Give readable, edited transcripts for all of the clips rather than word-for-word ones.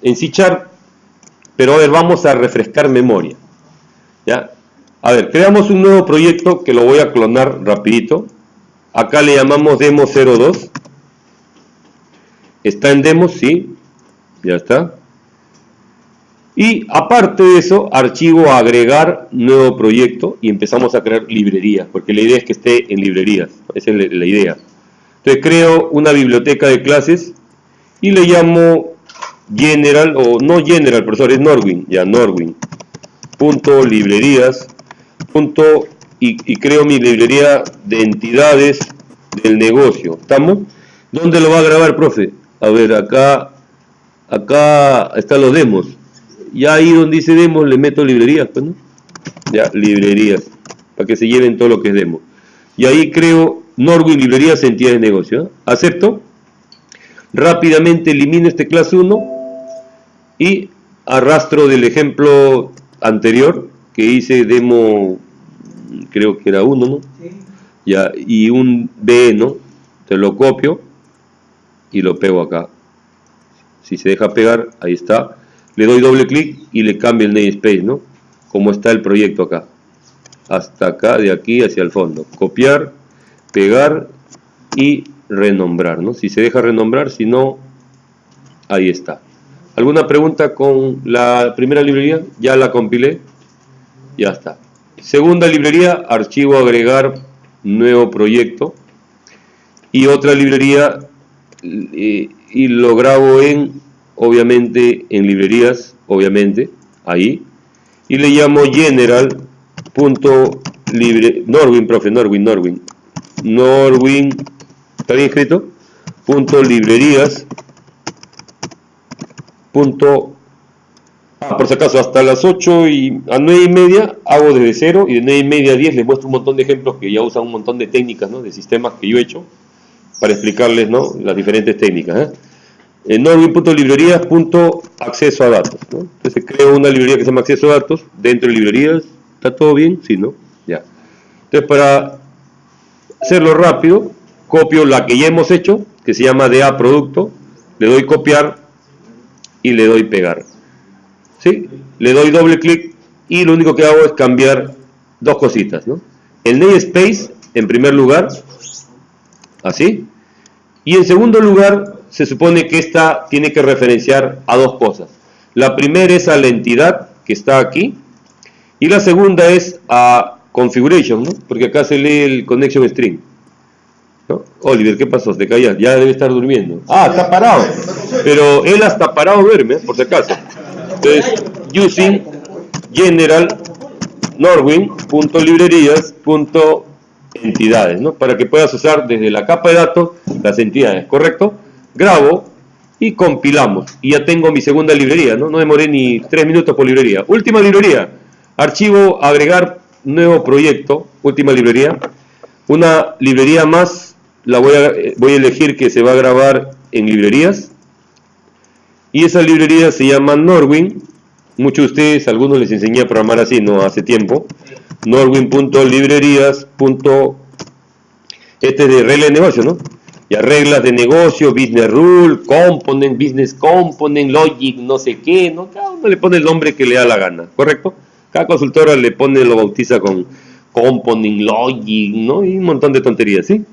en C#, pero a ver, vamos a refrescar memoria, ¿ya? A ver, creamos un nuevo proyecto que lo voy a clonar rapidito. Acá le llamamos demo 02. Está en demos, sí, ya está. Y aparte de eso, archivo agregar nuevo proyecto y empezamos a crear librerías, porque la idea es que esté en librerías, esa es la idea. Entonces creo una biblioteca de clases y le llamo general, o no general, profesor, es Norwin, ya Norwin, punto librerías, punto, y creo mi librería de entidades del negocio. ¿Estamos? ¿Dónde lo va a grabar, profe? A ver, acá están los demos. Ya ahí donde dice demos le meto librerías, pues, ¿no? Ya, librerías, para que se lleven todo lo que es demo. Y ahí creo Norwin librerías entidades de negocio, ¿no? Acepto. Rápidamente elimino este clase 1 y arrastro del ejemplo anterior que hice demo, creo que era 1, ¿no? Sí. Ya, y un B, ¿no? Te lo copio y lo pego acá. Si se deja pegar, ahí está. Le doy doble clic y le cambio el namespace, ¿no? Como está el proyecto acá. Hasta acá, de aquí hacia el fondo. Copiar, pegar y renombrar, ¿no? Si se deja renombrar, si no, ahí está. ¿Alguna pregunta con la primera librería? Ya la compilé. Ya está. Segunda librería, archivo agregar nuevo proyecto. Y otra librería, y lo grabo en, obviamente, en librerías, obviamente, ahí. Y le llamo general.libre, Norwin, profe, Norwin, ¿está bien escrito? Punto librerías. Por si acaso, hasta las 8 y a 9 y media hago desde 0 y de 9 y media a 10 les muestro un montón de ejemplos que ya usan un montón de técnicas, ¿no? De sistemas que yo he hecho para explicarles, ¿no? Las diferentes técnicas, Norwin.librerías.acceso a datos, ¿no? Entonces creo una librería que se llama acceso a datos dentro de librerías. ¿Está todo bien? Sí, ¿no? Ya. Entonces, para hacerlo rápido, copio la que ya hemos hecho, que se llama DA producto, le doy copiar y le doy pegar. ¿Sí? Le doy doble clic y lo único que hago es cambiar dos cositas, ¿no? El namespace, en primer lugar, así, y en segundo lugar, se supone que esta tiene que referenciar a dos cosas. La primera es a la entidad que está aquí, y la segunda es a configuration, ¿no? Porque acá se lee el connection string, ¿no? Oliver, ¿qué pasó? ¿Te caías? Ya debe estar durmiendo. Ah, está parado. Pero él hasta parado duerme, por si acaso. Entonces, using general norwin.librerías.entidades, ¿no? Para que puedas usar desde la capa de datos las entidades, ¿correcto? Grabo y compilamos. Y ya tengo mi segunda librería, ¿no? No demoré ni 3 minutos por librería. Última librería. Archivo, agregar nuevo proyecto. Última librería. Una librería más. La voy a elegir que se va a grabar en librerías. Y esa librería se llama Norwin. Muchos de ustedes, algunos les enseñé a programar así, no hace tiempo. Norwin.librerías. Este es de regla de negocio, ¿no? Ya reglas de negocio, business rule, component, business component, logic, no sé qué, ¿no? Cada uno le pone el nombre que le da la gana, ¿correcto? Cada consultora le pone, lo bautiza con component, logic, ¿no? Y un montón de tonterías, ¿sí?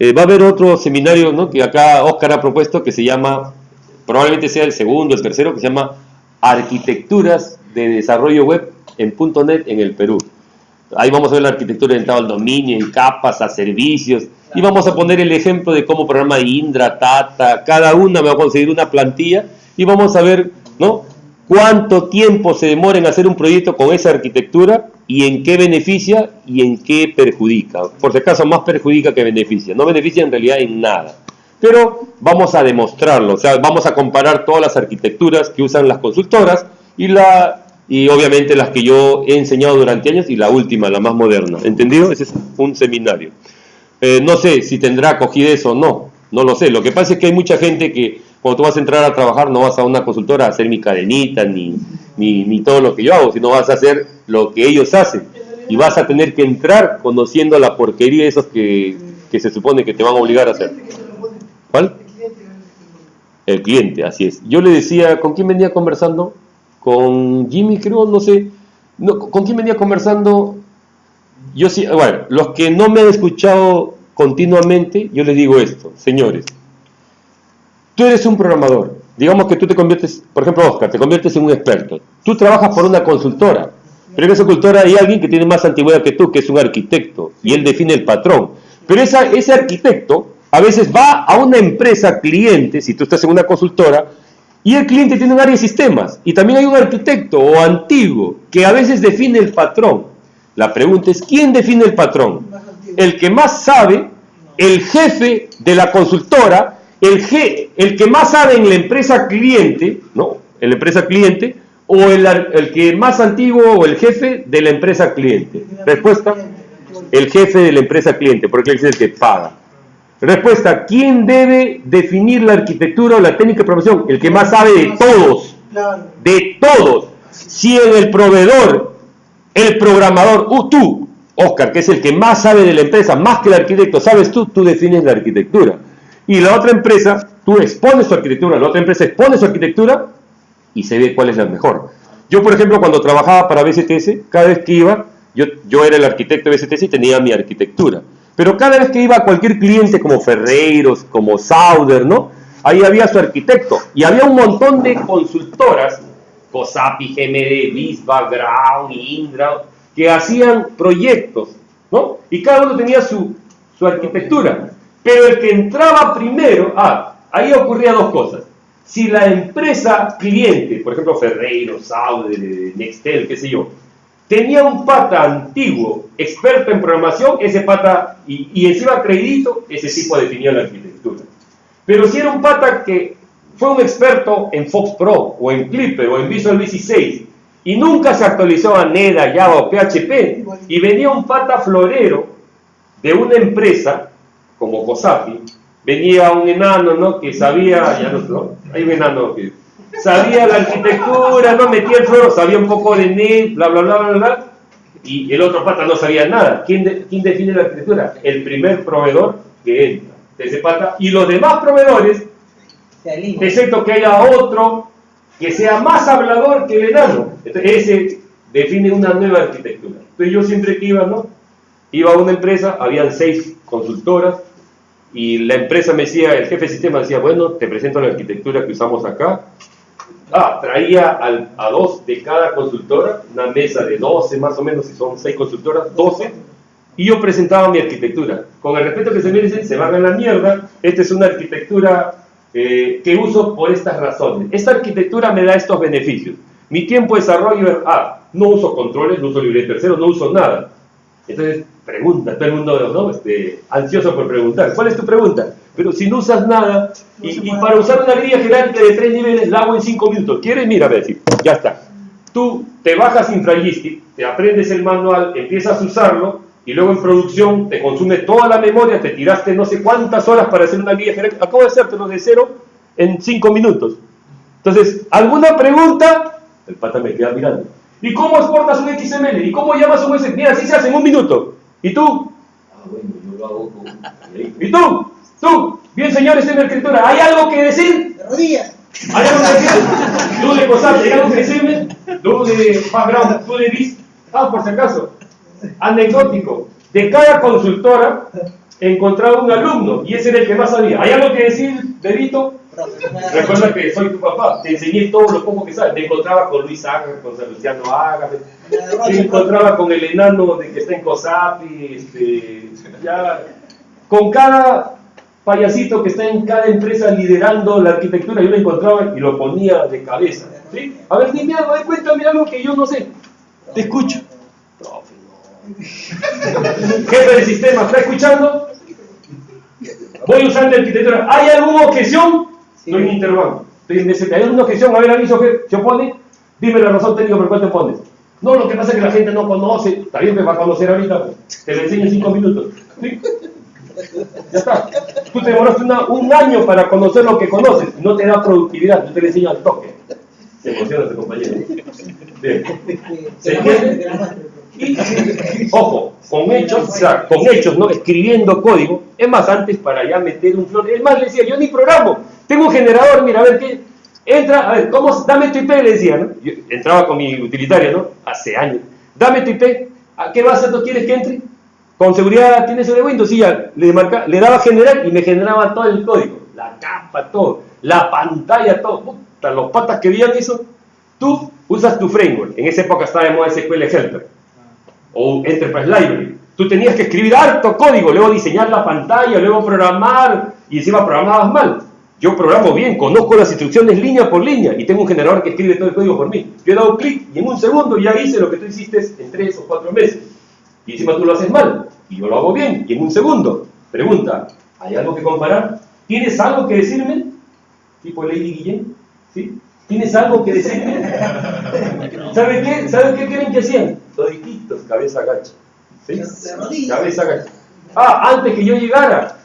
Va a haber otro seminario, ¿no? Que acá Oscar ha propuesto, que se llama, probablemente sea el segundo, el tercero, que se llama Arquitecturas de Desarrollo Web en .NET en el Perú. Ahí vamos a ver la arquitectura orientada al dominio, en capas, a servicios, y vamos a poner el ejemplo de cómo programa Indra, Tata, cada una me va a conseguir una plantilla, y vamos a ver, ¿no?, cuánto tiempo se demora en hacer un proyecto con esa arquitectura, y en qué beneficia y en qué perjudica. Por si acaso, más perjudica que beneficia. No beneficia en realidad en nada. Pero vamos a demostrarlo, o sea, vamos a comparar todas las arquitecturas que usan las consultoras y obviamente las que yo he enseñado durante años y la última, la más moderna. ¿Entendido? Ese es un seminario. No sé si tendrá acogida eso o no, no lo sé. Lo que pasa es que hay mucha gente que cuando tú vas a entrar a trabajar no vas a una consultora a hacer mi cadenita ni todo lo que yo hago, sino vas a hacer lo que ellos hacen. Y vas a tener que entrar conociendo la porquería de esos que se supone que te van a obligar a hacer. ¿Cuál? El cliente, así es. Yo le decía, ¿con quién venía conversando? Con Jimmy, creo, no sé. No, ¿con quién venía conversando? Yo sí, bueno, los que no me han escuchado continuamente, yo les digo esto, señores. Tú eres un programador. Digamos que tú te conviertes, por ejemplo, Oscar, te conviertes en un experto. Tú trabajas por una consultora, pero en esa consultora hay alguien que tiene más antigüedad que tú, que es un arquitecto, y él define el patrón. Pero ese arquitecto a veces va a una empresa cliente, si tú estás en una consultora, y el cliente tiene un área de sistemas, y también hay un arquitecto o antiguo que a veces define el patrón. La pregunta es, ¿quién define el patrón? El que más sabe, el jefe de la consultora, el que más sabe en la empresa cliente, ¿no? En la empresa cliente, o el que más antiguo o el jefe de la empresa cliente. Respuesta, el jefe de la empresa cliente, porque él es el que paga. Respuesta, ¿quién debe definir la arquitectura o la técnica de programación? El que más sabe de todos. De todos. Si en el proveedor, el programador, tú, Oscar, que es el que más sabe de la empresa, más que el arquitecto, sabes tú defines la arquitectura. Y la otra empresa, tú expones tu arquitectura, la otra empresa expone su arquitectura y se ve cuál es la mejor. Yo, por ejemplo, cuando trabajaba para BCTS, cada vez que iba, yo era el arquitecto de BCTS y tenía mi arquitectura. Pero cada vez que iba a cualquier cliente como Ferreiros, como Sauder, ¿no? Ahí había su arquitecto. Y había un montón de consultoras, COSAPI, GMD, Visva, Grau, Indra, que hacían proyectos, ¿no? Y cada uno tenía su arquitectura. Pero el que entraba primero, ahí ocurría dos cosas. Si la empresa cliente, por ejemplo Ferreiros, Sauder, Nextel, qué sé yo, tenía un pata antiguo, experto en programación, ese pata, y encima acredito, ese tipo definía la arquitectura. Pero si era un pata que fue un experto en Fox Pro, o en Clipper, o en Visual Basic 6, y nunca se actualizó a NEDA, Java o PHP, y venía un pata florero de una empresa, como COSAPI, venía un enano, ¿no?, que sabía, hay un enano que sabía la arquitectura, no metía el floro, sabía un poco de NET, bla, bla, bla, bla, bla, y el otro pata no sabía nada. ¿Quién define la arquitectura? El primer proveedor que entra, ese pata, y los demás proveedores, excepto que haya otro que sea más hablador que el enano. Entonces, ese define una nueva arquitectura. Entonces yo siempre que iba, ¿no?, iba a una empresa, habían 6 consultoras, y la empresa me decía, el jefe de sistema decía, bueno, te presento la arquitectura que usamos acá. Traía a 2 de cada consultora, una mesa de 12 más o menos, si son 6 consultoras, 12, y yo presentaba mi arquitectura. Con el respeto que se merecen, se van a la mierda. Esta es una arquitectura que uso por estas razones. Esta arquitectura me da estos beneficios. Mi tiempo de desarrollo, no uso controles, no uso librería de terceros, no uso nada. Entonces, pregunta, todo el mundo, ¿no?, ansioso por preguntar. ¿Cuál es tu pregunta? Pero si no usas nada, y para usar una grilla jerárquica de 3 niveles, la hago en 5 minutos. ¿Quieres? Mira, a ver, sí, ya está. Tú te bajas Infragistic, te aprendes el manual, empiezas a usarlo, y luego en producción te consume toda la memoria, te tiraste no sé cuántas horas para hacer una grilla jerárquica. Acabo de hacértelo de cero en 5 minutos. Entonces, ¿alguna pregunta? El pata me queda mirando. ¿Y cómo exportas un XML? ¿Y cómo llamas un USB? Mira, así se hace en 1 minuto. ¿Y tú? Bueno, yo lo hago con... ¿Y tú? Tú, bien señores en la escritura, ¿hay algo que decir? De rodillas. ¿Hay algo que decir? Tú de COSAPI, ¿hay algo que decirme? Tú de background, tú de BIS. Por si acaso. Anecdótico. De cada consultora encontraba un alumno y ese era el que más sabía. ¿Hay algo que decir, Bebito? Recuerda que soy tu papá, te enseñé todo lo poco que sabes. Me encontraba con Luis Ágame, con San Luciano Ágame, me encontraba con el enano de que está en COSAPI, con cada payasito que está en cada empresa liderando la arquitectura, yo lo encontraba y lo ponía de cabeza, ¿sí? A ver, dime algo, cuéntame algo que yo no sé. Te escucho. Profe, no. Jefe de sistema, ¿está escuchando? Voy usando arquitectura. ¿Hay alguna objeción? Sí. Estoy en intervalo. ¿Hay alguna objeción? A ver, aviso que se opone. Dime la razón técnica por cuál te opones. No, lo que pasa es que la gente no conoce. Está bien, me va a conocer ahorita. Te lo enseño en 5 minutos. ¿Sí? Ya está. Tú te demoraste un año para conocer lo que conoces. No te da productividad. Yo te lo enseño al toque. Se emociona ese compañero. Bien. ¿Se entiende? Y, ojo, con hechos, o sea, con hechos, ¿no? Escribiendo código. Es más, antes para ya meter un flor. Es más, le decía, yo ni programo. Tengo un generador, mira, a ver qué. Entra, a ver, ¿cómo? Dame tu IP, le decía, ¿no? Yo entraba con mi utilitario, ¿no? Hace años. Dame tu IP. ¿A qué base tú quieres que entre? Con seguridad, ¿tienes sobre Windows? Sí, ya. Le daba generar y me generaba todo el código. La capa, todo. La pantalla, todo. Puta, los patas que veían eso. Tú usas tu framework. En esa época estaba de moda SQL Helper o Enterprise Library. Tú tenías que escribir harto código, luego diseñar la pantalla, luego programar, y encima programabas mal. Yo programo bien, conozco las instrucciones línea por línea, y tengo un generador que escribe todo el código por mí. Yo he dado clic, y en un segundo ya hice lo que tú hiciste en 3 o 4 meses. Y encima tú lo haces mal, y yo lo hago bien, y en un segundo. Pregunta, ¿hay algo que comparar? ¿Tienes algo que decirme? Tipo Lady Guillén, ¿sí? ¿Tienes algo que decirme? ¿Sabe qué? ¿Sabe qué creen que hacían? Todititos, cabeza agacha. ¿Sí? Cabeza agacha. Antes que yo llegara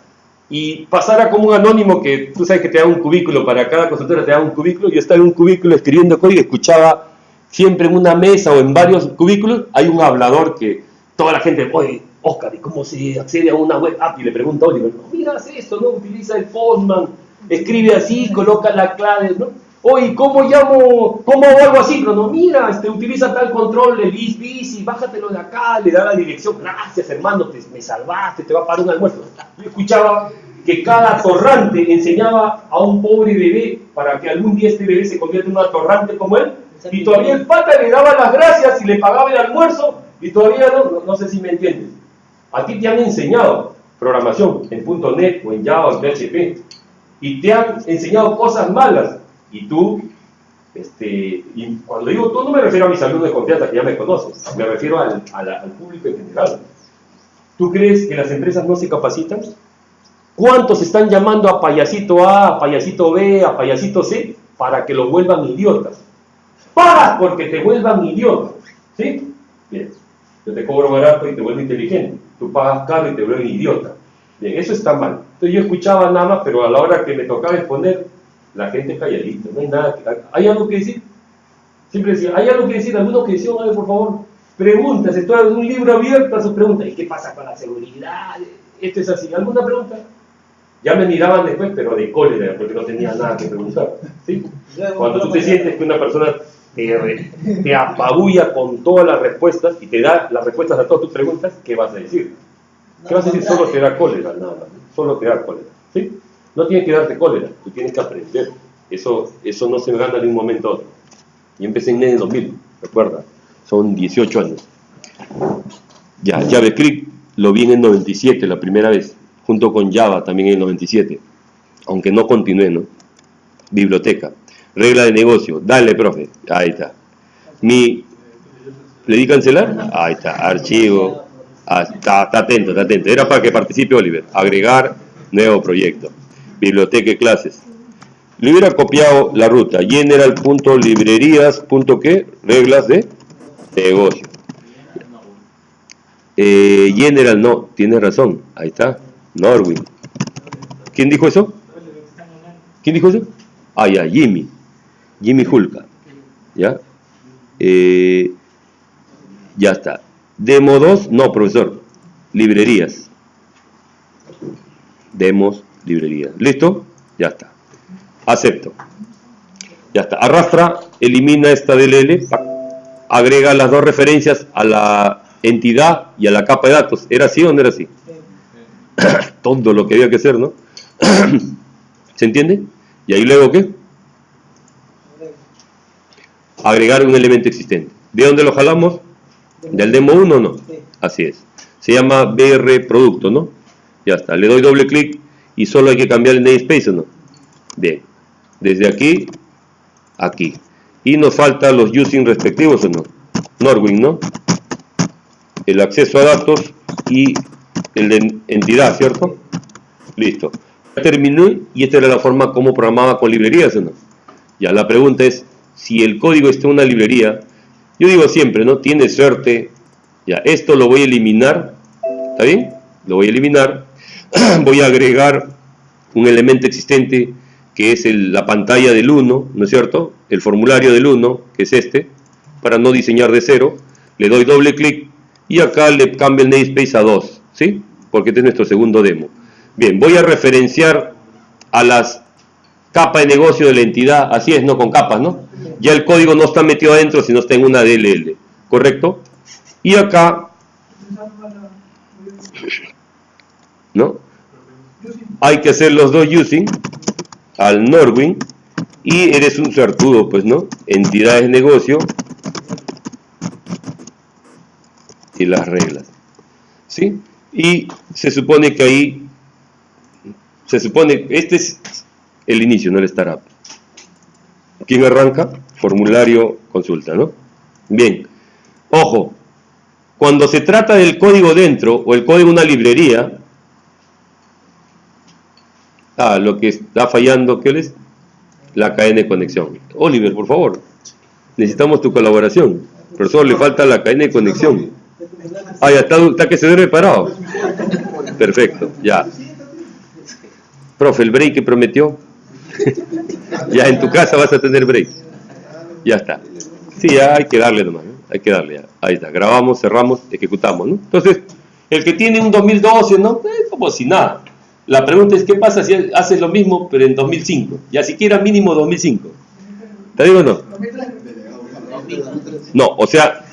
y pasara como un anónimo que tú sabes que te da un cubículo, para cada consultora te da un cubículo, yo estaba en un cubículo escribiendo código y escuchaba siempre en una mesa o en varios cubículos, hay un hablador que toda la gente, oye, Oscar, ¿y cómo se accede a una web app? Y le pregunta a Oliver, no, mira, haz esto, ¿no? Utiliza el Postman, escribe así, coloca la clave, ¿no? Oye, ¿cómo llamo? ¿Cómo hago algo así? Pero no, mira, utiliza tal control, el bis, bájatelo de acá, le da la dirección. Gracias, hermano, me salvaste, te va a pagar un almuerzo. Yo escuchaba que cada atorrante enseñaba a un pobre bebé para que algún día este bebé se convierta en un atorrante como él. Y todavía el pata le daba las gracias y le pagaba el almuerzo. Y todavía no sé si me entiendes. A ti te han enseñado programación en .NET o en Java o en PHP. Y te han enseñado cosas malas. Y tú, y cuando digo tú, no me refiero a mis alumnos de confianza que ya me conoces, me refiero al público en general. ¿Tú crees que las empresas no se capacitan? ¿Cuántos están llamando a payasito A, a payasito B, a payasito C para que los vuelvan idiotas? Pagas porque te vuelvan idiotas, ¿sí? Bien, yo te cobro barato y te vuelvo inteligente. Tú pagas caro y te vuelves idiota. Bien, eso está mal. Entonces yo escuchaba nada más, pero a la hora que me tocaba exponer, la gente es calladita, no hay nada que... ¿Hay algo que decir? Siempre decía, ¿hay algo que decir? ¿Alguna objeción? A ver, por favor. Preguntas, estoy en un libro abierto a sus preguntas. ¿Y qué pasa con la seguridad? Esto es así. ¿Alguna pregunta? Ya me miraban después, pero de cólera, porque no tenía nada que preguntar. ¿Sí? Cuando tú te sientes que una persona te apabulla con todas las respuestas y te da las respuestas a todas tus preguntas, ¿qué vas a decir? ¿Qué vas a decir? Solo te da cólera, nada más. Solo te da cólera. ¿Sí? No tienes que darte cólera, tú tienes que aprender. Eso no se gana de un momento a otro. Yo empecé en el 2000, recuerda, son 18 años. Ya, JavaScript lo vi en el 97, la primera vez, junto con Java también en el 97, aunque no continué, ¿no? Biblioteca, regla de negocio, dale, profe, ahí está. ¿Le di cancelar? Ahí está, archivo, está atento, era para que participe Oliver, agregar nuevo proyecto. Biblioteca y clases. Le hubiera copiado la ruta. General.librerías. ¿Qué? Reglas de negocio. General no, tiene razón. Ahí está. Norwin. ¿Quién dijo eso? ¿Quién dijo eso? Ya, Jimmy. Jimmy Hulka. ¿Ya? Ya está. Demo 2, no, profesor. Librerías. Demos. Librería. ¿Listo? Ya está. Acepto. Ya está. Arrastra, elimina esta DLL, agrega las dos referencias a la entidad y a la capa de datos. ¿Era así o no era así? Todo lo que había que hacer, ¿no? ¿Se entiende? ¿Y ahí luego qué? Agregar un elemento existente. ¿De dónde lo jalamos? ¿Del demo 1 o no? Así es. Se llama BR producto, ¿no? Ya está. Le doy doble clic. Y solo hay que cambiar el namespace, ¿o no? Bien. Desde aquí, aquí. Y nos faltan los using respectivos, ¿o no? Norwin, ¿no? El acceso a datos y el de entidad, ¿cierto? Listo. Ya terminé y esta era la forma como programaba con librerías, ¿o no? Ya, la pregunta es, si el código está en una librería, yo digo siempre, ¿no? Tiene suerte. Ya, esto lo voy a eliminar. ¿Está bien? Lo voy a eliminar. Voy a agregar un elemento existente que es la pantalla del 1, ¿no es cierto? El formulario del 1, que es este, para no diseñar de cero. Le doy doble clic y acá le cambio el namespace a 2, ¿sí? Porque este es nuestro segundo demo. Bien, voy a referenciar a las capas de negocio de la entidad, así es, no con capas, ¿no? Ya el código no está metido adentro, sino está en una DLL, ¿correcto? Y acá, ¿no? Hay que hacer los dos using al Norwin, y eres un suertudo, pues, ¿no? Entidades de negocio y las reglas, ¿sí? Y se supone que ahí, este es el inicio, no el startup. ¿Quién arranca? Formulario consulta, ¿no? Bien, ojo, cuando se trata del código dentro o el código de una librería, lo que está fallando, ¿qué es? La cadena de conexión. Oliver, por favor, necesitamos tu colaboración. Profesor, le falta la cadena de conexión. Ya está que se duerme parado. Perfecto, ya. Profe, el break que prometió. Ya en tu casa vas a tener break. Ya está. Sí, ya hay que darle nomás, ¿no? Hay que darle ya. Ahí está. Grabamos, cerramos, ejecutamos, ¿no? Entonces, el que tiene un 2012, ¿no? Como si nada. La pregunta es, ¿qué pasa si haces lo mismo, pero en 2005? Ya siquiera mínimo 2005. ¿Te digo o no? No, o sea,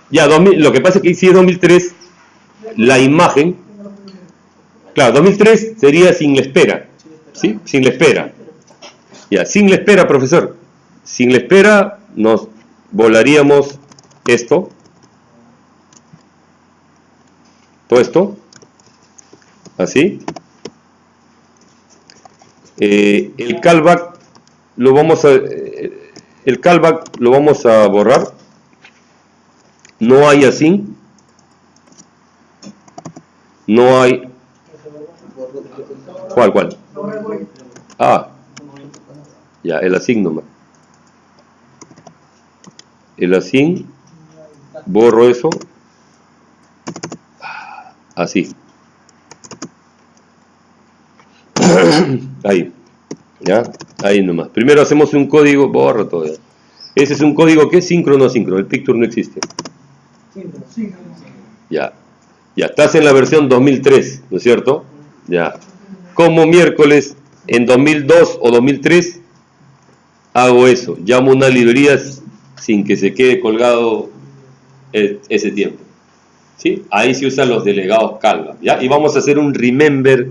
ya 2000, lo que pasa es que si es 2003, la imagen, claro, 2003 sería sin la espera, ¿sí? Sin la espera. Ya, sin la espera, profesor. Sin la espera nos volaríamos esto, todo esto, así. El callback lo vamos a borrar. No hay así. No hay. ¿Cuál? Ya, el async nomás. El async, borro eso. Así. Ahí. ¿Ya? Ahí nomás. Primero hacemos un código, borro todo. ¿Ya? Ese es un código que es síncrono o asíncrono. El picture no existe. Ya. Ya, estás en la versión 2003, ¿no es cierto? Ya. Como miércoles en 2002 o 2003 hago eso. Llamo una librería sin que se quede colgado ese tiempo. ¿Sí? Ahí se usan los delegados callback, ¿ya? Y vamos a hacer un remember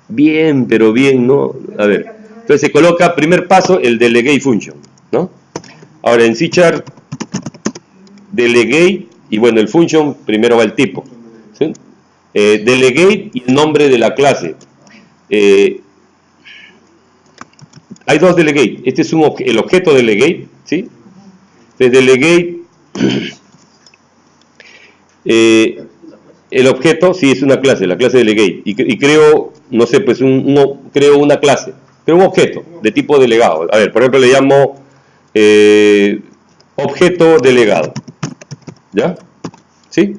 bien, pero bien, ¿no? A ver. Entonces se coloca, primer paso, el delegate function, ¿no? Ahora en C# delegate, y bueno, el function primero va el tipo, ¿sí? Delegate y el nombre de la clase. Hay dos delegate. Este es el objeto delegate, ¿sí? El delegate, el objeto, sí, es una clase, la clase delegate. Y creo, no sé, pues creo una clase, creo un objeto de tipo delegado. A ver, por ejemplo, le llamo objeto delegado. ¿Ya? ¿Sí?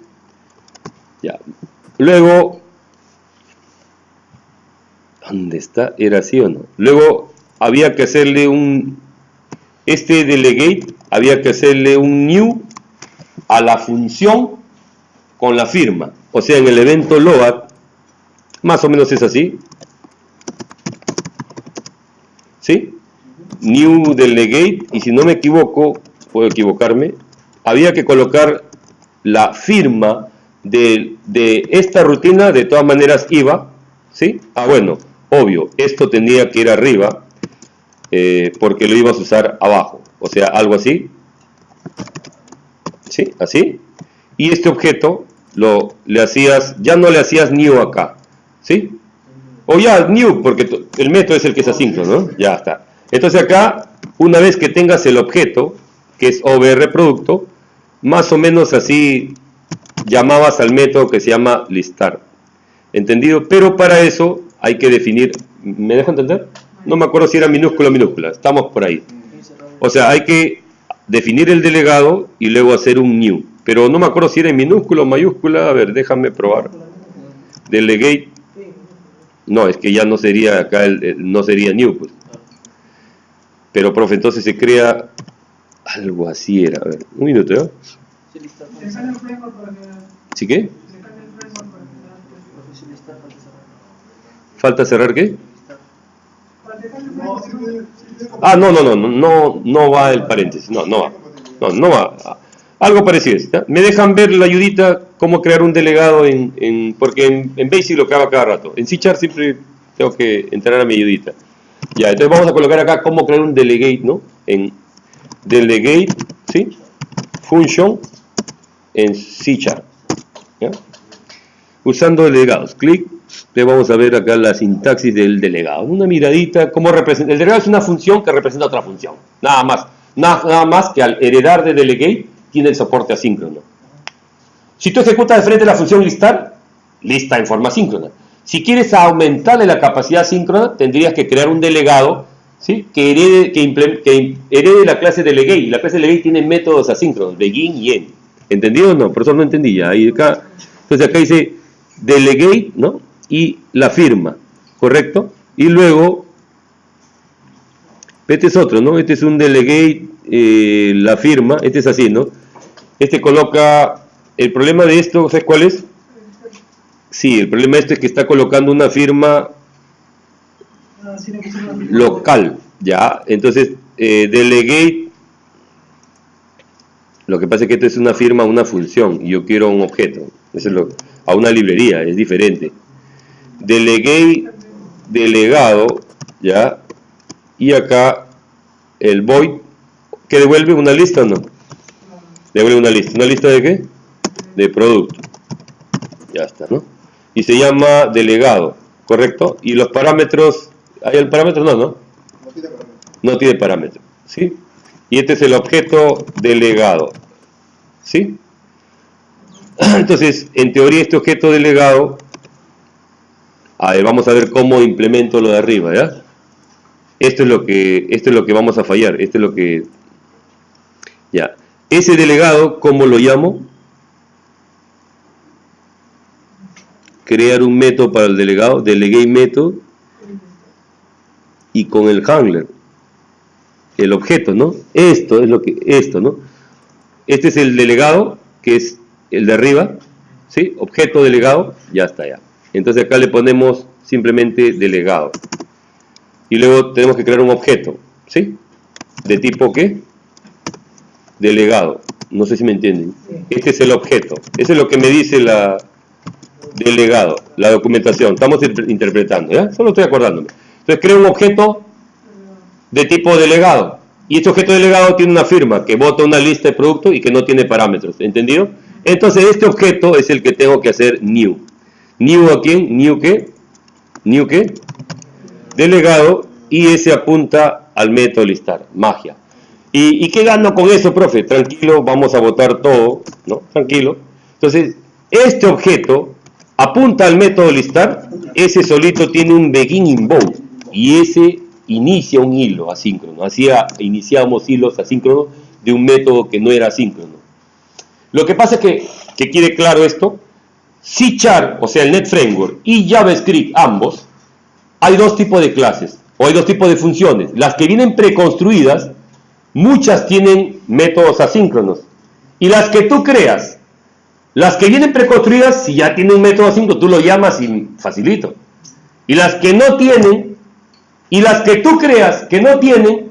Ya. Luego, ¿dónde está? ¿Era así o no? Luego había que hacerle este delegate, había que hacerle un new a la función con la firma. O sea, en el evento load, más o menos es así. ¿Sí? New delegate, y si no me equivoco, puedo equivocarme, había que colocar la firma de esta rutina, de todas maneras iba, ¿sí? Bueno, obvio, esto tendría que ir arriba, porque lo ibas a usar abajo, o sea, algo así, ¿sí? Así, y este objeto ya no le hacías new acá, ¿sí? O ya new, porque el método es el que es asíncrono, ¿no? Ya está. Entonces acá, una vez que tengas el objeto, que es OBR producto, más o menos así llamabas al método que se llama listar. ¿Entendido? Pero para eso hay que definir, ¿me deja entender? No me acuerdo si era minúscula o minúscula, estamos por ahí. O sea, hay que definir el delegado y luego hacer un new. Pero no me acuerdo si era en minúscula o mayúscula, a ver, déjame probar. Delegate, no, es que ya no sería acá, no sería new, pues. Pero, profe, entonces se crea algo así era. A ver, un minuto, ¿ya? ¿Sí qué? ¿Falta cerrar qué? Ah, no va el paréntesis, no va. Algo parecido, ¿ya? Me dejan ver la ayudita, cómo crear un delegado porque en Basic lo que hago cada rato. En C# siempre tengo que entrar a mi ayudita. Ya, entonces vamos a colocar acá cómo crear un delegate, ¿no? En delegate, ¿sí? Function en C#, ¿ya? Usando delegados, clic, le vamos a ver acá la sintaxis del delegado. Una miradita, cómo representa. El delegado es una función que representa otra función, nada más. Nada más que al heredar de delegate tiene el soporte asíncrono. Si tú ejecutas de frente la función listar, lista en forma síncrona. Si quieres aumentarle la capacidad síncrona, tendrías que crear un delegado, ¿sí? que herede la clase delegate. Y la clase delegate tiene métodos asíncronos, begin y end. ¿Entendido o no? Por eso no entendí ya. Entonces acá dice delegate, ¿no? Y la firma, ¿correcto? Y luego, este es otro, ¿no? Este es un delegate, la firma, este es así, ¿no? Este coloca, el problema de esto, ¿sabes cuál es? Sí, el problema de esto es que está colocando una firma local, ¿ya? Entonces, delegate, lo que pasa es que esto es una firma a una función, y yo quiero un objeto, eso es a una librería, es diferente. Delegate, delegado, ¿ya? Y acá, el void, ¿qué devuelve? ¿Una lista o no? Devuelve una lista. ¿Una lista de qué? De producto. Ya está, ¿no? Y se llama delegado, ¿correcto? Y los parámetros, ¿hay el parámetro? No tiene parámetro. No tiene parámetro, ¿sí? Y este es el objeto delegado, ¿sí? Entonces, en teoría este objeto delegado, a ver, vamos a ver cómo implemento lo de arriba, ¿ya? Esto es lo que vamos a fallar, esto es lo que... Ya, ese delegado, ¿cómo lo llamo? Crear un método para el delegado, delegate method, y con el handler, el objeto, ¿no? Esto, ¿no? Este es el delegado, que es el de arriba, ¿sí? Objeto delegado, ya está ya. Entonces acá le ponemos simplemente delegado. Y luego tenemos que crear un objeto, ¿sí? ¿De tipo qué? Delegado. No sé si me entienden. Este es el objeto. Eso es lo que me dice la delegado, la documentación. Estamos interpretando, ¿ya? Solo estoy acordándome. Entonces creo un objeto de tipo delegado. Y este objeto delegado tiene una firma que bota una lista de productos y que no tiene parámetros. ¿Entendido? Entonces este objeto es el que tengo que hacer new. ¿New a quién? ¿New qué? ¿New qué? Delegado, y ese apunta al método listar. Magia. ¿Y qué gano con eso, profe? Tranquilo, vamos a botar todo, ¿no? Tranquilo. Entonces, este objeto apunta al método listar, ese solito tiene un begin invoke, y ese inicia un hilo asíncrono. Así iniciamos hilos asíncronos de un método que no era asíncrono. Lo que pasa es que quede claro esto, C#, o sea el Net Framework, y JavaScript, ambos, hay dos tipos de clases, o hay dos tipos de funciones. Las que vienen preconstruidas, muchas tienen métodos asíncronos. Y las que tú creas, las que vienen preconstruidas, si ya tienen un método asíncrono, tú lo llamas y facilito. Y las que no tienen, y las que tú creas que no tienen,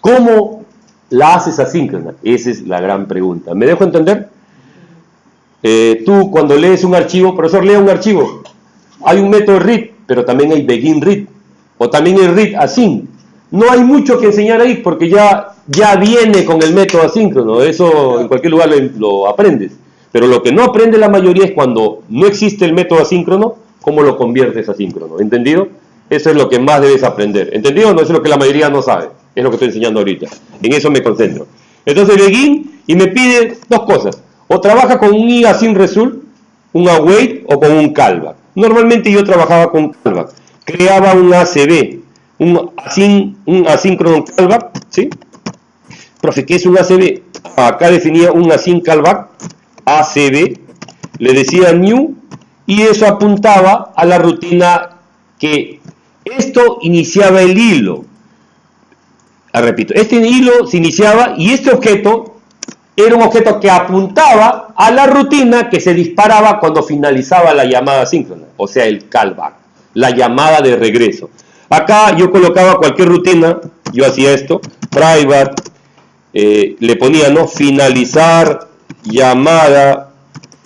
¿cómo la haces asíncrona? Esa es la gran pregunta. ¿Me dejo entender? Tú cuando lees un archivo, profesor, lea un archivo, hay un método read, pero también hay begin read, o también hay read async. No hay mucho que enseñar ahí porque ya viene con el método asíncrono, eso en cualquier lugar lo aprendes. Pero lo que no aprende la mayoría es cuando no existe el método asíncrono, cómo lo conviertes a asíncrono. ¿Entendido? Eso es lo que más debes aprender. ¿Entendido? No, eso es lo que la mayoría no sabe. Es lo que estoy enseñando ahorita. En eso me concentro. Entonces begin y me pide dos cosas. O trabaja con un async result, un await o con un callback. Normalmente yo trabajaba con callback. Creaba un ACB, un asíncrono callback, ¿sí? Profe, ¿qué es un ACB? Acá definía un async callback, ACB, le decía new, y eso apuntaba a la rutina que esto iniciaba el hilo. Repito, este hilo se iniciaba y este objeto era un objeto que apuntaba a la rutina que se disparaba cuando finalizaba la llamada síncrona, o sea, el callback, la llamada de regreso. Acá yo colocaba cualquier rutina, yo hacía esto, private, le ponía, ¿no?, finalizar llamada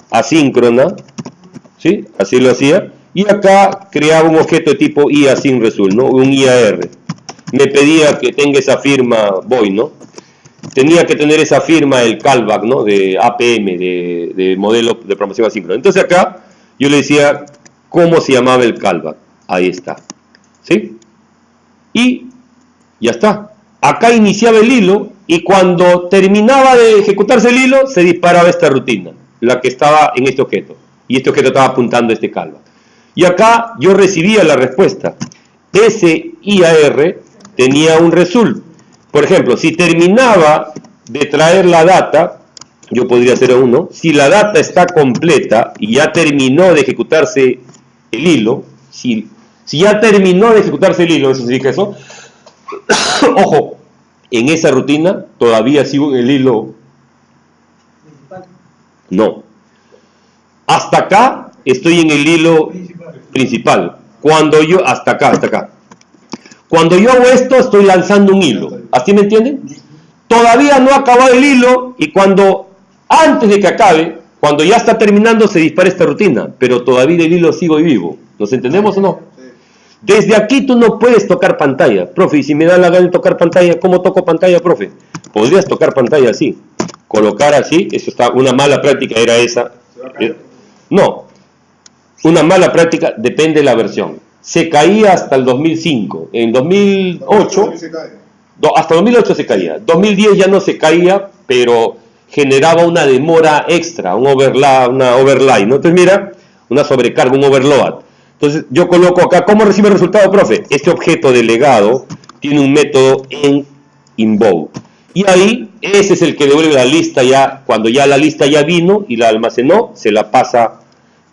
asíncrona, ¿sí? Así lo hacía, y acá creaba un objeto de tipo IASynResult, ¿no?, un IAR. Me pedía que tenga esa firma void, ¿no? Tenía que tener esa firma, el callback, ¿no?, de APM, de modelo de programación asíncrona. Entonces acá yo le decía cómo se llamaba el callback. Ahí está, ¿sí? Y ya está. Acá iniciaba el hilo y cuando terminaba de ejecutarse el hilo, se disparaba esta rutina, la que estaba en este objeto. Y este objeto estaba apuntando a este callback. Y acá yo recibía la respuesta. Ese IAR tenía un result. Por ejemplo, si terminaba de traer la data, yo podría hacer uno, si la data está completa y ya terminó de ejecutarse el hilo, si ya terminó de ejecutarse el hilo, ¿eso significa eso? Ojo, en esa rutina todavía sigo en el hilo. No. Hasta acá estoy en el hilo principal. Cuando yo, hasta acá. Cuando yo hago esto, estoy lanzando un hilo. ¿Así me entienden? Todavía no ha acabado el hilo y antes de que acabe, cuando ya está terminando, se dispara esta rutina. Pero todavía el hilo sigo vivo. ¿Nos entendemos o no? Desde aquí tú no puedes tocar pantalla. Profe, y si me da la gana de tocar pantalla, ¿cómo toco pantalla, profe? Podrías tocar pantalla así. Colocar así, eso está, una mala práctica era esa. No, una mala práctica, depende de la versión. Se caía hasta el 2005. En 2008, hasta 2008 se caía. 2010 ya no se caía, pero generaba una demora extra, una overlay, ¿no? Entonces mira, una sobrecarga, un overload. Entonces yo coloco acá, ¿cómo recibe el resultado, profe? Este objeto delegado tiene un método en invoke. Y ahí, ese es el que devuelve la lista ya, cuando ya la lista ya vino y la almacenó, se la pasa.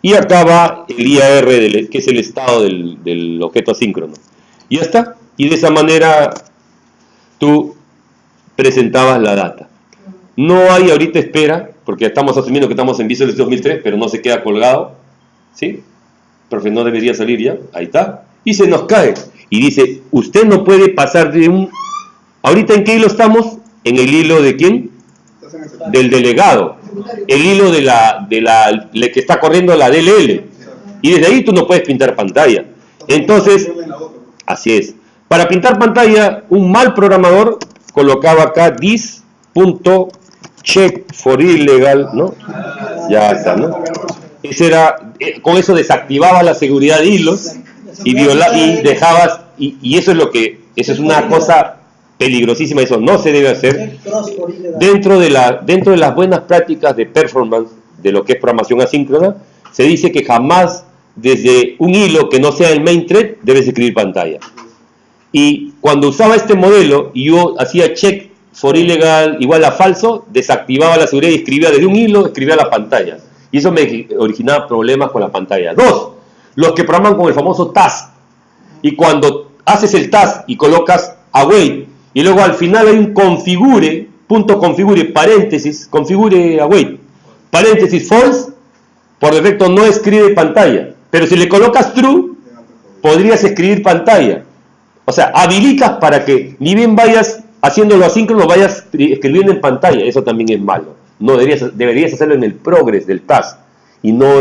Y acá va el IAR, que es el estado del objeto asíncrono. Y ya está. Y de esa manera tú presentabas la data. No hay ahorita espera, porque estamos asumiendo que estamos en Visual 2003, pero no se queda colgado. ¿Sí? Profe, no debería salir ya. Ahí está. Y se nos cae. Y dice, usted no puede pasar de un... ¿Ahorita en qué hilo estamos? En el hilo de ¿quién? Del delegado. El hilo de la que está corriendo la DLL. Y desde ahí tú no puedes pintar pantalla. Entonces, así es. Para pintar pantalla, un mal programador colocaba acá this.check for illegal, ¿no? Ya está, ¿no? Ese era, con eso desactivaba la seguridad de hilos y dejabas, y eso es lo que, eso es una cosa peligrosísima, eso no se debe hacer. Dentro de las buenas prácticas de performance de lo que es programación asíncrona, se dice que jamás desde un hilo que no sea el main thread debes escribir pantalla. Y cuando usaba este modelo y yo hacía check for illegal igual a falso, desactivaba la seguridad y escribía desde un hilo, escribía la pantalla. Y eso me originaba problemas con la pantalla. Dos, los que programan con el famoso task. Y cuando haces el task y colocas await, y luego al final hay un configure, punto configure, paréntesis, configure await, paréntesis false, por defecto no escribe pantalla. Pero si le colocas true, podrías escribir pantalla. O sea, habilitas para que ni bien vayas haciéndolo asíncrono, vayas escribiendo en pantalla. Eso también es malo. No deberías hacerlo en el progress del task y no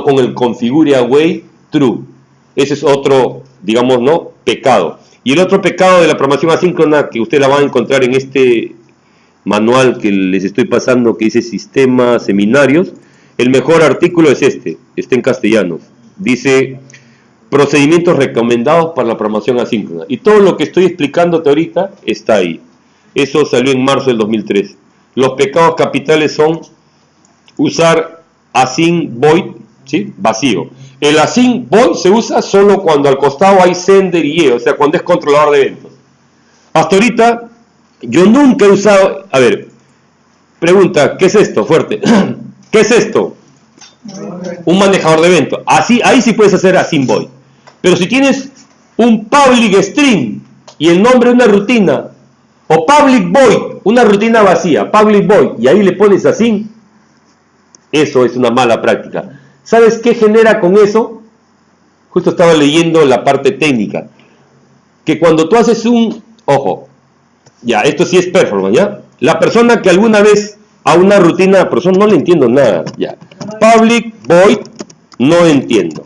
con el configure await true. Ese es otro, digamos, ¿no?, pecado. Y el otro pecado de la programación asíncrona que usted la va a encontrar en este manual que les estoy pasando, que dice Sistema Seminarios, el mejor artículo es este, está en castellano. Dice procedimientos recomendados para la programación asíncrona. Y todo lo que estoy explicándote ahorita está ahí. Eso salió en marzo del 2003. Los pecados capitales son usar async void, ¿sí?, vacío. El async void se usa solo cuando al costado hay sender y o sea, cuando es controlador de eventos. Hasta ahorita, yo nunca he usado... A ver, pregunta, ¿qué es esto? Fuerte. ¿Qué es esto? Un manejador de eventos. Ahí sí puedes hacer async void. Pero si tienes un public string y el nombre de una rutina, O public void, una rutina vacía, public void, y ahí le pones así. Eso es una mala práctica. ¿Sabes qué genera con eso? Justo estaba leyendo la parte técnica. Que cuando tú haces ojo, ya, esto sí es performance, ¿ya? La persona que alguna vez a una rutina, por eso no le entiendo nada, ya. Public void, no entiendo.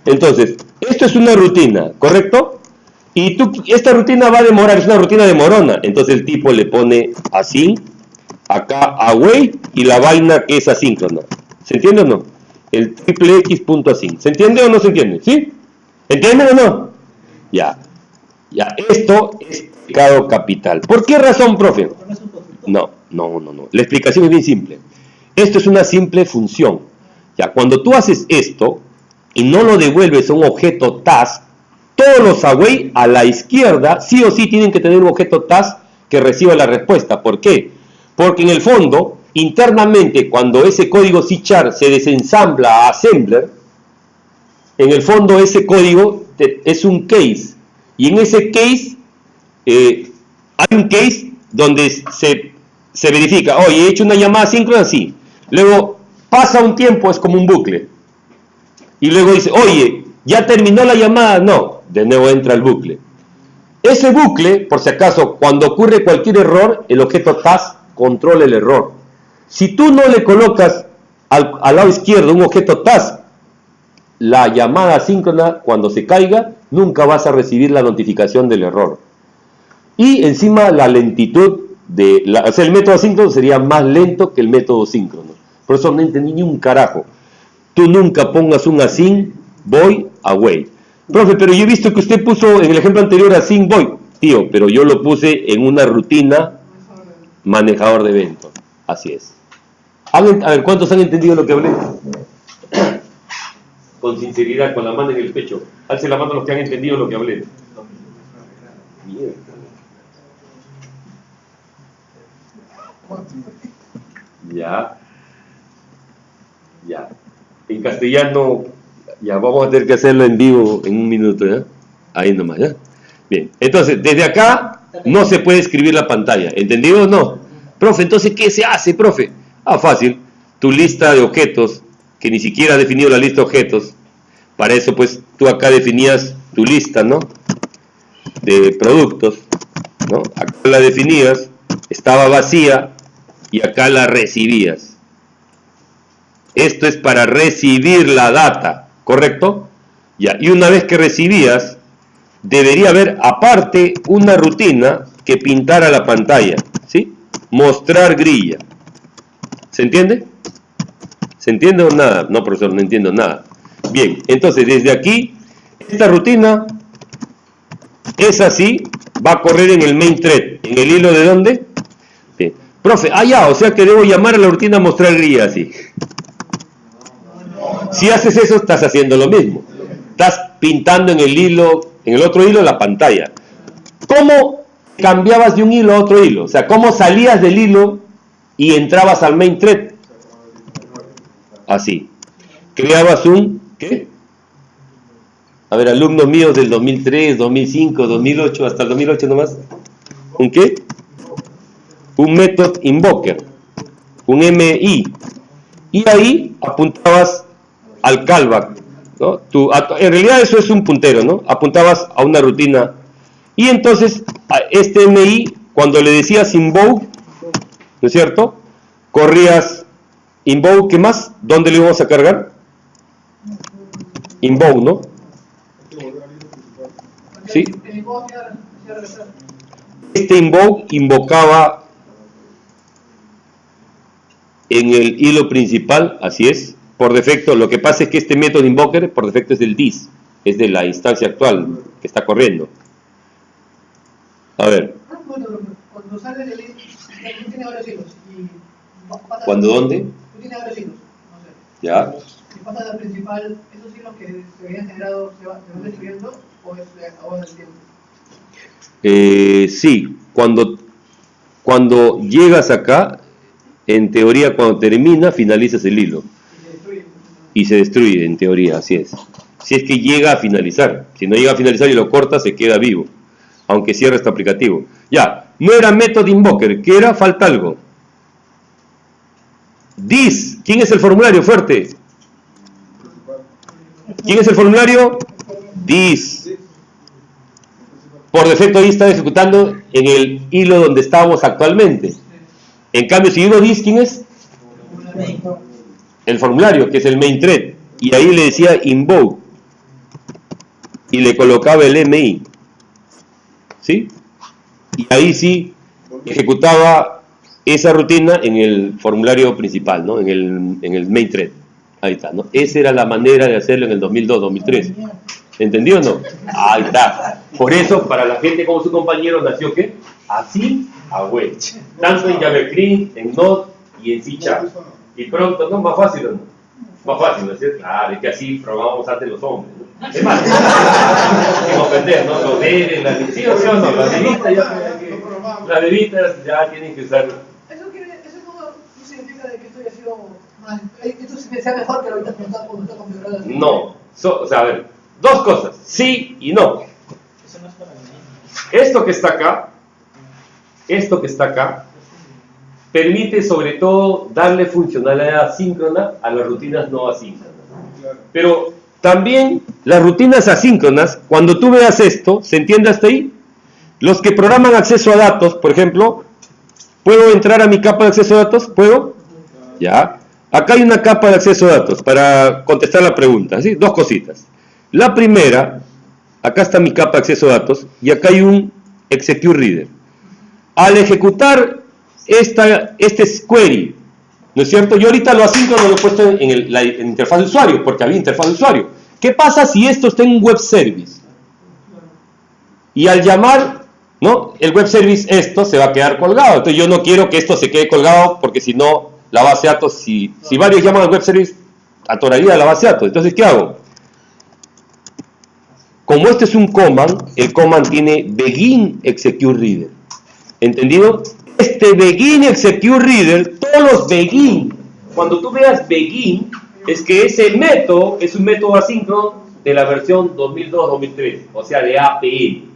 Entonces, esto es una rutina, ¿correcto? Y esta rutina va a demorar, es una rutina demorona. Entonces el tipo le pone así, acá await y la vaina que es asíncrona. ¿Se entiende o no? El triple X punto así. ¿Se entiende o no se entiende? ¿Sí? ¿Entienden o no? Ya. Ya, esto es pecado capital. ¿Por qué razón, profe? No. La explicación es bien simple. Esto es una simple función. Ya, cuando tú haces esto y no lo devuelves a un objeto task, todos los await a la izquierda sí o sí tienen que tener un objeto task que reciba la respuesta. ¿Por qué? Porque en el fondo, internamente, cuando ese código C# se desensambla a assembler, en el fondo ese código es un case. Y en ese case, hay un case donde se verifica, oye, he hecho una llamada síncrona, sí. Luego pasa un tiempo, es como un bucle. Y luego dice, oye, ¿ya terminó la llamada? No, de nuevo entra el bucle. Ese bucle, por si acaso, cuando ocurre cualquier error, el objeto task controla el error. Si tú no le colocas al lado izquierdo un objeto task, la llamada asíncrona, cuando se caiga, nunca vas a recibir la notificación del error. Y encima la lentitud o sea, el método asíncrono sería más lento que el método síncrono. Por eso no entendí ni un carajo. Tú nunca pongas un async, void, await. Profe, pero yo he visto que usted puso en el ejemplo anterior async, void. Tío, pero yo lo puse en una rutina manejador de eventos. Así es. A ver, ¿cuántos han entendido lo que hablé? Con sinceridad, con la mano en el pecho. Alce la mano los que han entendido lo que hablé. Mierda. Ya. En castellano, ya vamos a tener que hacerlo en vivo en un minuto, ¿ya? Ahí nomás, ¿ya? Bien, entonces, desde acá no se puede escribir la pantalla, ¿entendido o no? Profe, entonces, ¿qué se hace, profe? Fácil, tu lista de objetos, que ni siquiera has definido la lista de objetos, para eso, pues, tú acá definías tu lista, ¿no? De productos, ¿no? Acá la definías, estaba vacía, y acá la recibías. Esto es para recibir la data, ¿correcto? Ya, y una vez que recibías, debería haber aparte una rutina que pintara la pantalla, ¿sí? Mostrar grilla. ¿Se entiende? ¿Se entiende o nada? No, profesor, no entiendo nada. Bien, entonces desde aquí, esta rutina es así, va a correr en el main thread. ¿En el hilo de dónde? Bien. Profe, ya, o sea que debo llamar a la rutina mostrar grilla así. Si haces eso, estás haciendo lo mismo. Estás pintando en el hilo, en el otro hilo, la pantalla. ¿Cómo cambiabas de un hilo a otro hilo? O sea, ¿cómo salías del hilo y entrabas al main thread? Así. Creabas ¿qué? A ver, alumnos míos del 2003, 2005, 2008, hasta el 2008 nomás. ¿Un qué? Un method invoker. Un MI. Y ahí apuntabas al callback, ¿no? En realidad eso es un puntero, ¿no? Apuntabas a una rutina. Y entonces, a este MI, cuando le decías invoke, ¿no es cierto? Corrías invoke, ¿qué más? ¿Dónde le íbamos a cargar? Invoke, ¿no? ¿Sí? Este invoke invocaba en el hilo principal, así es, por defecto. Lo que pasa es que este método invoker por defecto es del this, es de la instancia actual que está corriendo. A ver. Cuando sale del hilo, tú tienes varios hilos. ¿Cuándo dónde? Tú tienes varios hilos, no sé. Ya. Si pasas al principal, ¿esos hilos que se habían generado se van destruyendo o es a del tiempo? Sí, cuando llegas acá, en teoría cuando termina, finalizas el hilo. Y se destruye, en teoría, así es. Si es que llega a finalizar. Si no llega a finalizar y lo cortas, se queda vivo. aunque cierre este aplicativo. Ya, no era method invoker, ¿qué era? Falta algo. This, ¿quién es el formulario fuerte? ¿Quién es el formulario? This. Por defecto ahí está ejecutando en el hilo donde estamos actualmente. En cambio, si digo this, ¿quién es? El formulario, que es el main thread. Y ahí le decía invoke. Y le colocaba el MI. ¿Sí? Y ahí sí ejecutaba esa rutina en el formulario principal, ¿no? En el main thread. Ahí está, ¿no? Esa era la manera de hacerlo en el 2002-2003. ¿Entendió o no? Ahí está. Por eso, para la gente como su compañero, nació ¿qué? Así a web. Tanto en JavaScript, en Node y en C#. Y pronto, ¿no? Más fácil, ¿no? Más fácil, ¿no es cierto? Claro, es que así programamos antes los hombres, ¿no? Es más, sin ofender, ¿no? Los deberes, las lecciones, ¿no? Las bebitas ya tienen que usar. Eso no significa de que esto haya sido más, esto sea mejor que lo ahorita cuando está configurado así. No, o sea, a ver, dos cosas, sí y no. Esto que está acá, permite sobre todo darle funcionalidad asíncrona a las rutinas no asíncronas. Pero también las rutinas asíncronas, cuando tú veas esto, ¿se entiende hasta ahí? Los que programan acceso a datos, por ejemplo, ¿puedo entrar a mi capa de acceso a datos? ¿Puedo? Ya. Acá hay una capa de acceso a datos para contestar la pregunta, ¿sí? Dos cositas. La primera, acá está mi capa de acceso a datos y acá hay un execute reader. Al ejecutar este query, ¿no es cierto? Yo ahorita lo asíncrono lo he puesto en la interfaz de usuario, porque había interfaz de usuario. ¿Qué pasa si esto está en un web service? Y al llamar, ¿no? El web service esto se va a quedar colgado. Entonces yo no quiero que esto se quede colgado, porque si no, la base de datos, si varios llaman al web service, atoraría la base de datos. Entonces, ¿qué hago? Como este es un command, el command tiene begin execute reader. ¿Entendido? Este begin execute reader, todos los begin, cuando tú veas begin, es que ese método es un método asíncrono de la versión 2002-2003, o sea, de API,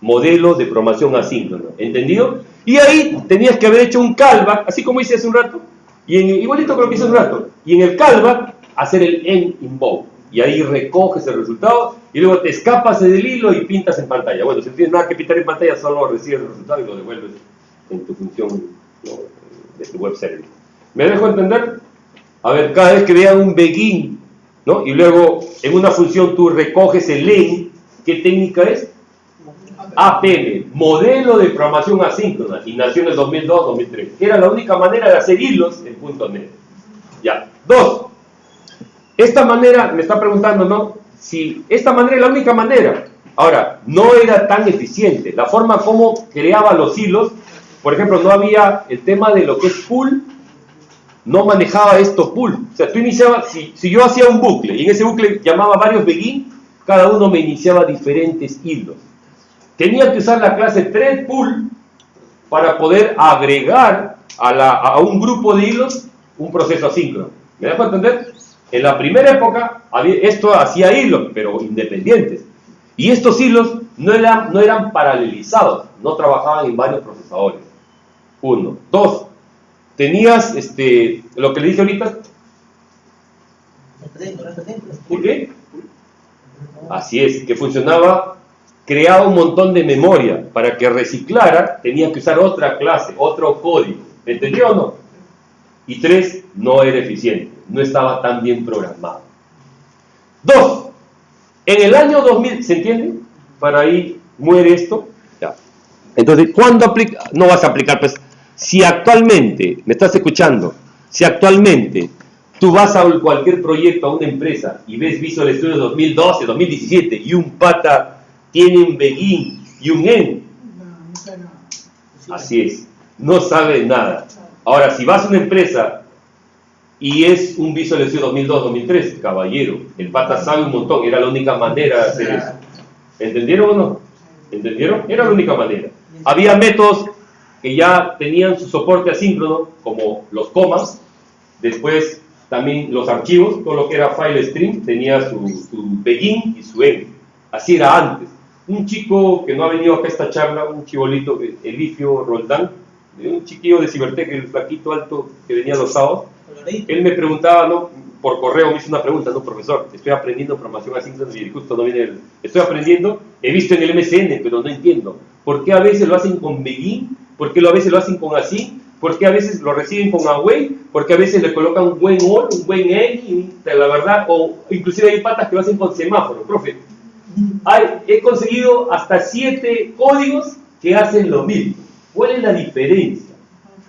modelo de programación asíncrono. ¿Entendido? Y ahí tenías que haber hecho un callback, así como hice hace un rato, y igualito que lo que hice hace un rato, y en el callback hacer el end invoke. Y ahí recoges el resultado y luego te escapas del hilo y pintas en pantalla. Bueno, si no tienes nada que pintar en pantalla, solo recibes el resultado y lo devuelves en tu función, ¿no? De tu web service. ¿Me dejo entender? A ver, cada vez que vean un begin, ¿no? Y luego en una función tú recoges el end, ¿qué técnica es? APM, modelo de programación asíncrona, y nació en el 2002-2003. Era la única manera de hacer hilos en .NET. Ya. Dos. Esta manera, me está preguntando, ¿no? Si esta manera es la única manera. Ahora, no era tan eficiente. La forma como creaba los hilos, por ejemplo, no había el tema de lo que es pool, no manejaba esto pool. O sea, tú iniciabas, si yo hacía un bucle, y en ese bucle llamaba varios begin, cada uno me iniciaba diferentes hilos. Tenía que usar la clase thread pool para poder agregar a un grupo de hilos un proceso asíncrono. ¿Me dejo entender? En la primera época, esto hacía hilos, pero independientes. Y estos hilos no eran paralelizados, no trabajaban en varios procesadores. Uno. Dos, tenías lo que le dije ahorita. ¿Por qué? Así es, que funcionaba, creaba un montón de memoria. Para que reciclara, tenía que usar otra clase, otro código. ¿Entendió o no? Y tres, no era eficiente, no estaba tan bien programado. Dos, en el año 2000, ¿se entiende? Para ahí muere esto. Ya. Entonces, ¿cuándo aplica? No vas a aplicar, pues, si actualmente, ¿me estás escuchando? Si actualmente tú vas a cualquier proyecto, a una empresa, y ves Visual Studio 2012, 2017, y un pata tiene un begin y un end. Así es, no sabe nada. Ahora, si vas a una empresa y es un Visual Studio 2002-2003, caballero, el pata sabe un montón, era la única manera de hacer eso. ¿Entendieron o no? ¿Entendieron? Era la única manera. Había métodos que ya tenían su soporte asíncrono, como los comas, después también los archivos, todo lo que era file stream, tenía su begin y su end. Así era antes. un chico que no ha venido acá a esta charla, un chibolito, Elifio Roldán, un chiquillo de Cibertec, el flaquito alto que venía los sábados, él me preguntaba, ¿no? Por correo me hizo una pregunta, no, profesor, estoy aprendiendo programación asíncrona y justo no viene estoy aprendiendo, he visto en el MSN, pero no entiendo, ¿por qué a veces lo hacen con Begin? ¿Por qué a veces lo hacen con así? ¿Por qué a veces lo reciben con away? ¿Por qué a veces le colocan un buen all, un buen any? La verdad, o inclusive hay patas que lo hacen con semáforo, profe. He conseguido hasta 7 códigos que hacen lo mismo. ¿Cuál es la diferencia?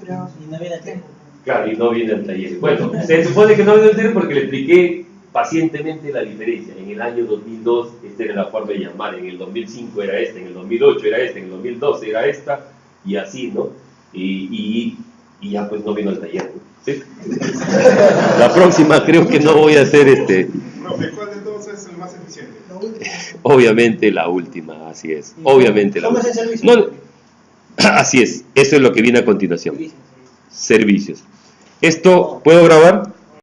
Y no viene a tiempo. Claro, y no viene al taller. Bueno, se supone que no viene al taller porque le expliqué pacientemente la diferencia. En el año 2002 esta era la forma de llamar, en el 2005 era esta, en el 2008 era esta, en el 2012 era esta, y así, ¿no? Y ya pues no vino al taller, ¿no? ¿Sí? La próxima creo que no voy a hacer Profe, ¿cuál de todos es el más eficiente? Obviamente la última, así es. Obviamente la ¿Cómo es última. el servicio? No, así es, eso es lo que viene a continuación. Servicios. Esto, ¿puedo grabar?